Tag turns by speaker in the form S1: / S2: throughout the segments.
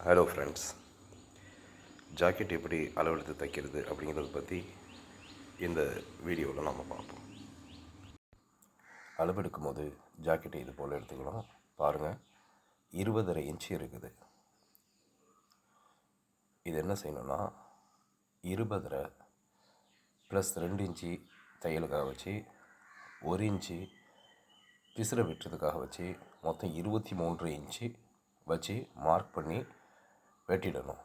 S1: Hello friends, jacket எப்படி அளவெடுத்து தைக்கிறது அப்படிங்கிறத பற்றி இந்த வீடியோவில் நம்ம பார்ப்போம். அளவெடுக்கும் போது ஜாக்கெட்டை இது போல் எடுத்துக்கணும். பாருங்கள், 20.5 இன்ச்சு இருக்குது. இது என்ன செய்யணும்னா 20 ப்ளஸ் 2 இன்ச்சு தையலுக்காக வச்சு 1 இன்ச்சு பிசுரை வெட்டுறதுக்காக வச்சு மொத்தம் 23 இன்ச்சு வச்சு மார்க் பண்ணி வெட்டிடணும்.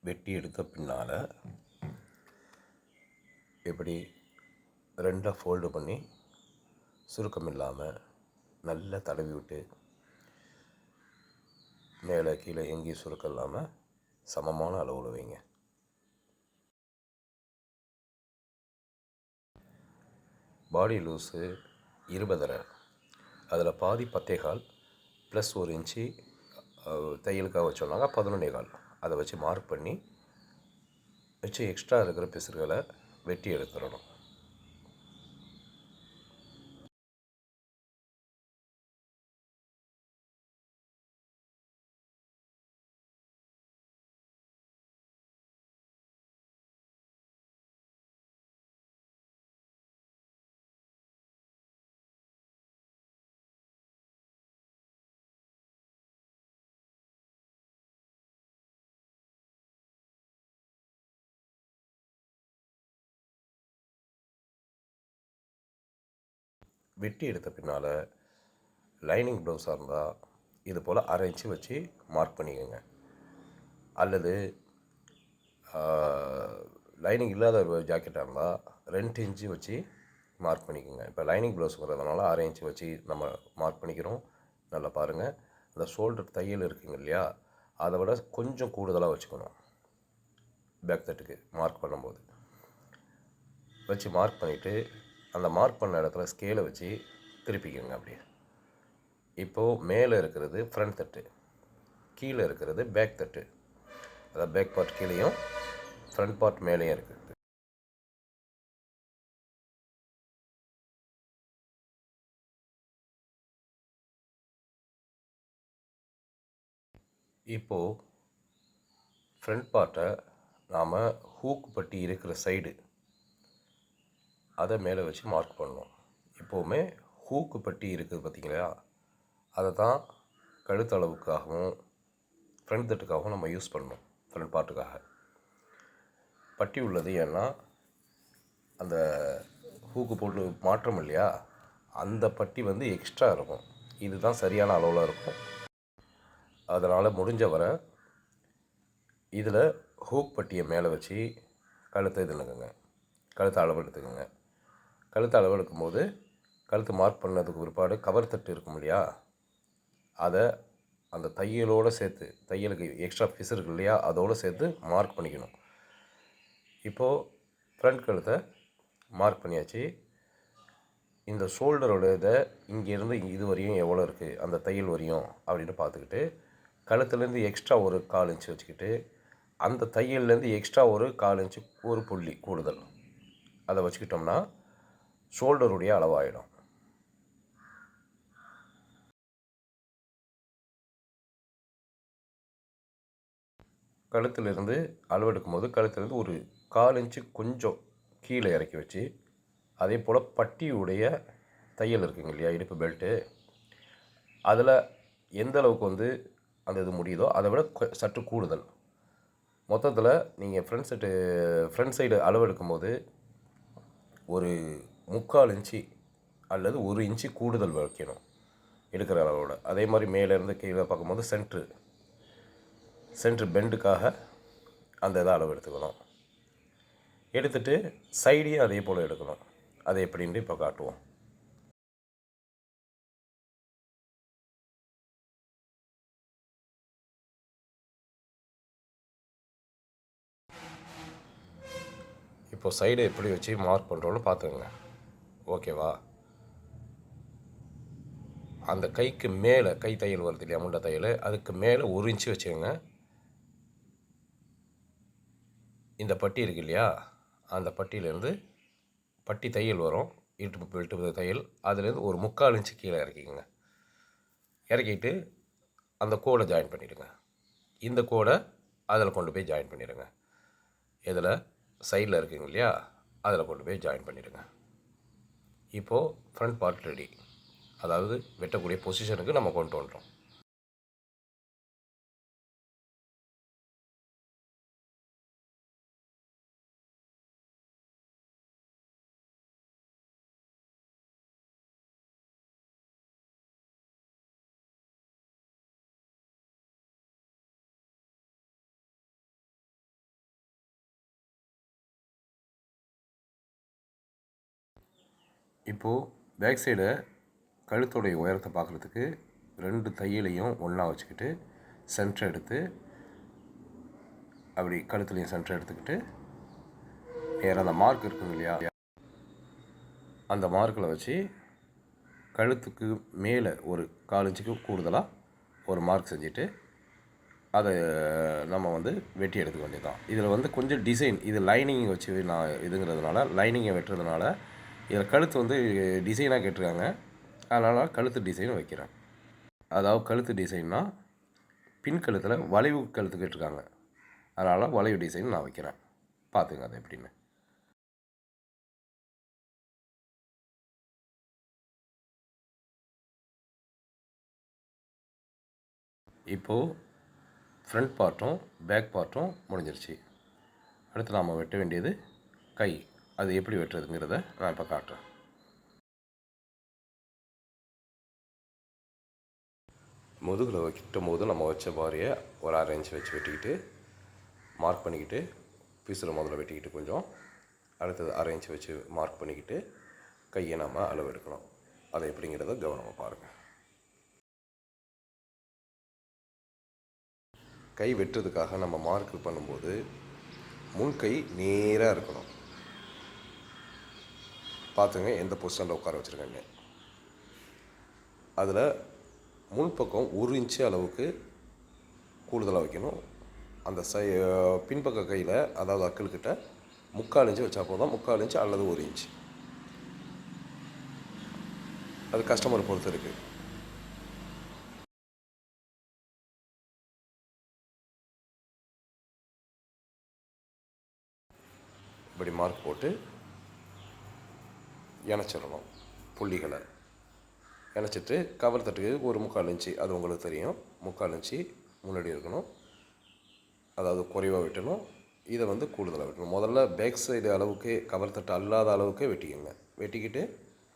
S1: வெட்டி எடுத்த பின்னால் எப்படி ரெண்டாக ஃபோல்டு பண்ணி சுருக்கம் இல்லாமல் நல்லா தடவி விட்டு மேலே கீழே எங்கேயும் சுருக்கம் இல்லாமல் சமமான அளவில் வைங்க. பாடி லூஸு 20, அதில் பாதி 10.25 ப்ளஸ் 1 இன்ச்சு தையலுக்காக வச்சோம்னாங்க 11.25. அதை வச்சு மார்க் பண்ணி வச்சு எக்ஸ்ட்ரா இருக்கிற பிசுறுகளை வெட்டி எடுத்துடணும். வெட்டி எடுத்த பின்னால் லைனிங் ப்ளவுஸாக இருந்தால் இது போல் 1/2 இன்ச்சு வச்சு மார்க் பண்ணிக்கோங்க. அல்லது லைனிங் இல்லாத ஒரு ஜாக்கெட்டாக இருந்தால் 2 இன்ச்சு வச்சு மார்க் பண்ணிக்கோங்க. இப்போ லைனிங் ப்ளவுஸ் வரதுனால 1/2 இன்ச்சு வச்சு நம்ம மார்க் பண்ணிக்கிறோம். நல்லா பாருங்கள், இந்த ஷோல்டர் தையல் இருக்குங்க இல்லையா, அதை விட கொஞ்சம் கூடுதலாக வச்சுக்கணும். பேக் தட்டுக்கு மார்க் பண்ணும்போது வச்சு மார்க் பண்ணிவிட்டு அந்த மார்க் பண்ண இடத்துல ஸ்கேலை வச்சு திருப்பிக்கோங்க. அப்படியே இப்போது மேலே இருக்கிறது ஃப்ரண்ட் தட்டு, கீழே இருக்கிறது பேக் தட்டு. அதாவது பேக் பார்ட் கீழேயும் ஃப்ரண்ட் பார்ட் மேலேயும் இருக்குது. இப்போது ஃப்ரண்ட் பார்ட்டை நாம் ஹூக் பட்டி இருக்கிற சைடு அதை மேலே வச்சு மார்க் பண்ணணும். இப்போவுமே ஹூக்கு பட்டி இருக்குது பார்த்திங்களா, அதை தான் கழுத்தளவுக்காகவும் ஃப்ரண்ட் தட்டுக்காகவும் நம்ம யூஸ் பண்ணணும். ஃப்ரண்ட் பார்ட்டுக்காக பட்டி உள்ளது, ஏன்னா அந்த ஹூக்கு போட்டு மாற்றம் இல்லையா, அந்த பட்டி வந்து எக்ஸ்ட்ரா இருக்கும். இதுதான் சரியான அளவில் இருக்கும். அதனால் முடிஞ்ச வரை இதில் ஹூக் பட்டியை மேலே வச்சு கழுத்தை இதுனுக்குங்க, கழுத்தை அளவு எடுத்துக்கோங்க. கழுத்தை அளவு எடுக்கும்போது கழுத்து மார்க் பண்ணதுக்கு பிற்பாடு கவர் தட்டு இருக்கும் இல்லையா, அதை அந்த தையலோடு சேர்த்து, தையலுக்கு எக்ஸ்ட்ரா பீஸ் இருக்கு இல்லையா, அதோடு சேர்த்து மார்க் பண்ணிக்கணும். இப்போது ஃப்ரண்ட் கழுத்தை மார்க் பண்ணியாச்சு. இந்த ஷோல்டரோட இதை இங்கேருந்து இது வரையும் எவ்வளோ இருக்குது அந்த தையல் வரையும் அப்படின்னு பார்த்துக்கிட்டு, கழுத்துலேருந்து எக்ஸ்ட்ரா ஒரு 1/4 இன்ச்சு வச்சுக்கிட்டு, அந்த தையல்லேருந்து எக்ஸ்ட்ரா ஒரு 1/4 இன்ச்சு ஒரு புள்ளி கூடுதல் அதை வச்சுக்கிட்டோம்னா ஷோல்டருடைய அளவாயிடும். கழுத்துலேருந்து அளவெடுக்கும் போது கழுத்துலேருந்து ஒரு 1/4 இன்ச்சு கொஞ்சம் கீழே இறக்கி வச்சு, அதே போல் பட்டியுடைய தையல் இருக்குங்க இல்லையா, இடுப்பு பெல்ட்டு, அதில் எந்த அளவுக்கு வந்து அந்த இது முடியுதோ அதை விட சற்று கூடுதல். மொத்தத்தில் நீங்கள் ஃப்ரண்ட் சைடு அளவெடுக்கும் போது ஒரு 3/4 இன்ச்சு அல்லது 1 இன்ச்சு கூடுதல் வைக்கணும் எடுக்கிற அளவோட. அதே மாதிரி மேலேருந்து கீழே பார்க்கும்போது சென்ட்ரு பெண்டுக்காக அந்த இதை அளவு எடுத்துக்கணும். எடுத்துகிட்டு சைடையும் அதே போல் எடுக்கணும். அது எப்படின்ட்டு இப்போ காட்டுவோம். இப்போது சைடை எப்படி வச்சு மார்க் பண்ணுறோன்னு பார்த்துக்கோங்க. ஓகேவா? அந்த கைக்கு மேலே கை தையல் வருது இல்லையா, முண்டை தையல், அதுக்கு மேலே 1 இன்ச்சு வச்சுக்கோங்க. இந்த பட்டி இருக்கு இல்லையா, அந்த பட்டியிலேருந்து பட்டி தையல் வரும், இடுப்பு பெல்ட்டு தையல், அதுலேருந்து ஒரு 3/4 இன்ச்சு கீழே இறக்கிக்கோங்க. இறக்கிட்டு அந்த கோடை ஜாயின் பண்ணிவிடுங்க. இந்த கோடை அதில் கொண்டு போய் ஜாயின் பண்ணிடுங்க. இதில் சைடில் இருக்குங்க இல்லையா, அதில் கொண்டு போய் ஜாயின் பண்ணிவிடுங்க. இப்போது ஃப்ரண்ட் பார்ட் ரெடி. அதாவது வெட்டக்கூடிய பொசிஷனுக்கு நம்ம கொண்டு வந்துட்டோம். இப்போது பேக் சைடை கழுத்துடைய உயரத்தை பார்க்குறதுக்கு 2 தையலையும் ஒன்றா வச்சுக்கிட்டு சென்டர் எடுத்து அப்படி கழுத்துலையும் சென்டர் எடுத்துக்கிட்டு நேராக அந்த மார்க் இருக்குங்க இல்லையா, அந்த மார்க்கில் வச்சு கழுத்துக்கு மேலே ஒரு 1/4 இன்ச்சுக்கு கூடுதலாக ஒரு மார்க் செஞ்சுட்டு அதை நம்ம வெட்டி எடுத்துக்க வேண்டியது தான். இதில் கொஞ்சம் டிசைன், இது லைனிங் வச்சு நான் இதுங்கிறதுனால, லைனிங்கை வெட்டுறதுனால இதில் கழுத்து டிசைனாக கேட்டிருக்காங்க. அதனால் கழுத்து டிசைன் வைக்கிறேன். அதாவது கழுத்து டிசைன்னா பின் கழுத்தில் வளைவு கழுத்து கேட்டிருக்காங்க, அதனால் வளைவு டிசைன் நான் வைக்கிறேன். பார்த்துங்க அது எப்படின்னு. இப்போது ஃப்ரண்ட் பார்ட்டும் பேக் பார்ட்டும் முடிஞ்சிருச்சு. அடுத்து நாம் வெட்ட வேண்டியது கை. அது எப்படி வெட்டுறதுங்கிறத நான் இப்போ காட்டுறேன். முதுகில் வெட்டும் போது நம்ம வச்ச பாரியை ஒரு 1/2 இன்ச் வச்சு வெட்டிக்கிட்டு மார்க் பண்ணிக்கிட்டு பீஸில் முதல்ல வெட்டிக்கிட்டு கொஞ்சம் அடுத்தது 1/2 இன்ச் வச்சு மார்க் பண்ணிக்கிட்டு கையை நாம் அளவு எடுக்கணும். அதை எப்படிங்கிறத கவனமாக பாருங்கள். கை வெட்டுறதுக்காக நம்ம மார்க் பண்ணும்போது முன்கை நேராக இருக்கணும். பார்த்துங்க எந்த பொசிஷனில் உட்கார வச்சுருக்கேங்க. அதில் முன்பக்கம் 1 இன்ச்சு அளவுக்கு கூடுதலாக வைக்கணும். அந்த பின்பக்க கையில், அதாவது அக்கல்கிட்ட 3/4 இன்ச்சு வச்சா போதும். 3/4 இன்ச்சு அல்லது 1 இன்ச்சு, அது கஸ்டமர் பொறுத்து இருக்குது. இப்படி மார்க் போட்டு இணைச்சிடணும். புள்ளிகளை இணைச்சிட்டு கவர் தட்டுக்கு ஒரு 3/4 இன்ச்சு, அது உங்களுக்கு தெரியும், 3/4 இன்ச்சு முன்னாடி இருக்கணும். அதாவது குறைவாக வெட்டணும். இதை கூடுதலாக வெட்டணும். முதல்ல பேக் சைடு அளவுக்கு கவர் தட்டு அல்லாத அளவுக்கு வெட்டிக்கோங்க. வெட்டிக்கிட்டு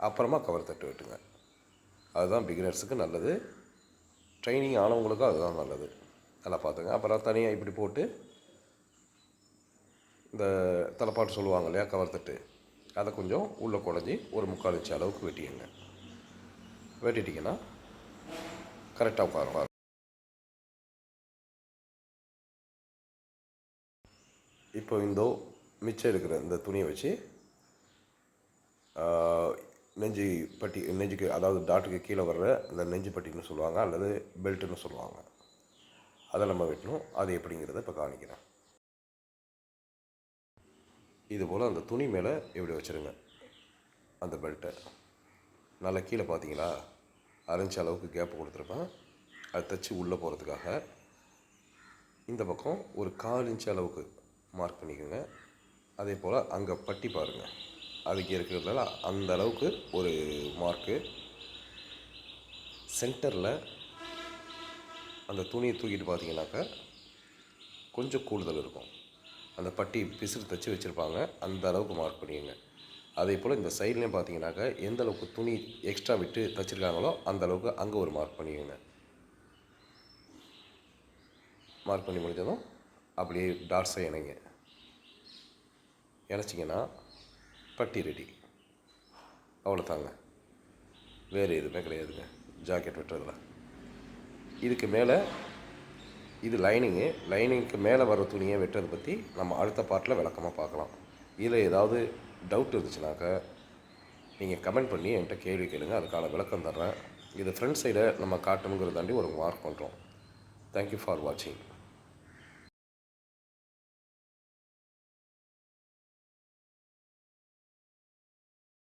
S1: அப்புறமா கவர் தட்டு வெட்டுங்க. அதுதான் பிகினர்ஸுக்கு நல்லது. ட்ரைனிங் ஆனவங்களுக்கும் அதுதான் நல்லது. நல்லா பார்த்துங்க. அப்புறம் தனியாக இப்படி போட்டு இந்த தலைப்பாட்டு சொல்லுவாங்க இல்லையா, கவர் தட்டு, அதை கொஞ்சம் உள்ளே குடஞ்சி ஒரு 3/4 இன்ச்சு அளவுக்கு வெட்டிக்கங்க. வெட்டிட்டிங்கன்னா கரெக்டாக உட்காரும். இப்போ மிச்சம் இருக்கிற இந்த துணியை வச்சு நெஞ்சு பட்டி, நெஞ்சுக்கு அதாவது டாட்டுக்கு கீழே வர்ற இந்த நெஞ்சு பட்டின்னு சொல்லுவாங்க, அல்லது பெல்ட்டுன்னு சொல்லுவாங்க, அதை நம்ம வெட்டணும். அது எப்படிங்கிறத இப்போ காணிக்கிறேன். இதுபோல் அந்த துணி மேலே இப்படி வச்சுருங்க. அந்த பெல்ட்டை நல்லா கீழே பார்த்தீங்களா, 1/2 இன்ச் அளவுக்கு கேப் கொடுத்துருப்பேன். அது தைச்சி உள்ளே போகிறதுக்காக. இந்த பக்கம் ஒரு 1/4 இன்ச் அளவுக்கு மார்க் பண்ணிக்கோங்க. அதே போல் அங்கே பட்டி பாருங்கள், அதுக்கு இருக்கிறதுல அந்த அளவுக்கு ஒரு மார்க்கு. சென்டரில் அந்த துணியை தூக்கிட்டு பார்த்தீங்கன்னாக்கா கொஞ்சம் கூடுதல் இருக்கும். அந்த பட்டி பிசுறு தைச்சி வச்சுருப்பாங்க, அந்த அளவுக்கு மார்க் பண்ணிக்கோங்க. அதே போல் இந்த சைட்லேயும் பார்த்தீங்கன்னாக்கா எந்த அளவுக்கு துணி எக்ஸ்ட்ரா விட்டு தைச்சிருக்காங்களோ அந்த அளவுக்கு அங்கே ஒரு மார்க் பண்ணிக்கோங்க. மார்க் பண்ணி முடிஞ்சதும் அப்படியே டாட்ஸை இணைங்க. இணைச்சிங்கன்னா பட்டி ரெடி. அவ்வளோதாங்க, வேறு எதுவுமே கிடையாதுங்க ஜாக்கெட் வெட்டுறதுல. இதுக்கு மேலே இது லைனிங்க்கு மேலே வர துணியை வெட்டுறதை பற்றி நம்ம அடுத்த பார்ட்டில் விளக்கமாக பார்க்கலாம். இதில் ஏதாவது டவுட் இருந்துச்சுனாக்கா நீங்கள் கமெண்ட் பண்ணி என்கிட்ட கேள்வி கேளுங்க, அதுக்கான விளக்கம் தர்றேன். இது ஃப்ரண்ட் சைடை நம்ம காட்டணுங்கிறதாண்டி ஒரு மார்க் பண்ணுறோம். தேங்க்யூ ஃபார் வாட்சிங்.